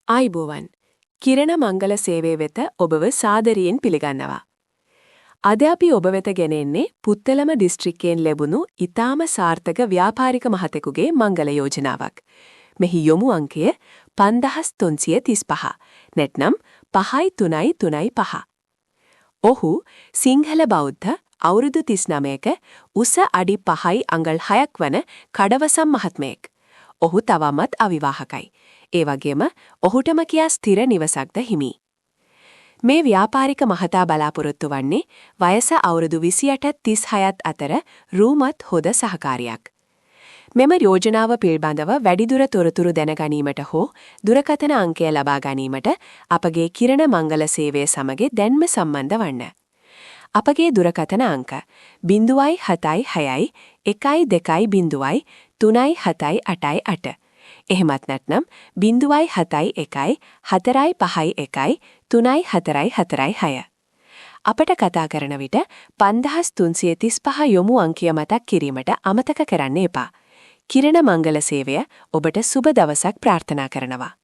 ආයිබෝවන් කිරණ මංගල සේවය වෙත ඔබව සාදරයෙන් පිළිගන්නවා. අද අපි ඔබ වෙත ගෙනෙන්නේ පුත්තලම දිස්ත්‍රික්කයෙන් ලැබුණු ඊටාම සාර්ථක ව්‍යාපාරික මහතෙකුගේ මංගල යෝජනාවක්. මෙහි යොමු අංකය 5335. නැත්නම් 5335. ඔහු සිංහල බෞද්ධ අවුරුදු 39ක උස අඩි 5යි අඟල් 6ක් වන කඩවසම් මහත්මයෙක්. ඔහු තවමත් අවිවාහකයි. ඒ වගේම ඔහුටම කියා ස්ථිර නිවසක්ද හිමි. මේ ව්‍යාපාරික මහතා බලාපොරොත්තු වන්නේ වයස අවුරුදු 28-36 අතර රූමත් හොද සහකාරියක්. මෙම යෝජනාව පිළිබඳව වැඩිදුර තොරතුරු දැනගැනීමට හෝ දුරකථන අංකය ලබා ගැනීමට අපගේ කිරණ මංගල සේවය සමග දැන්ම සම්බන්ධ වන්න. අපගේ දුරකථන අංක 076 120 3788. එහෙමත් නැත්නම් 071 451 3446. අපට කතා කරන විට 5335 යොමු අංකය මතක් කිරීමට අමතක කරන්න එපා. කිරණ මංගල සේවය ඔබට සුබ දවසක් ප්‍රාර්ථනා කරනවා.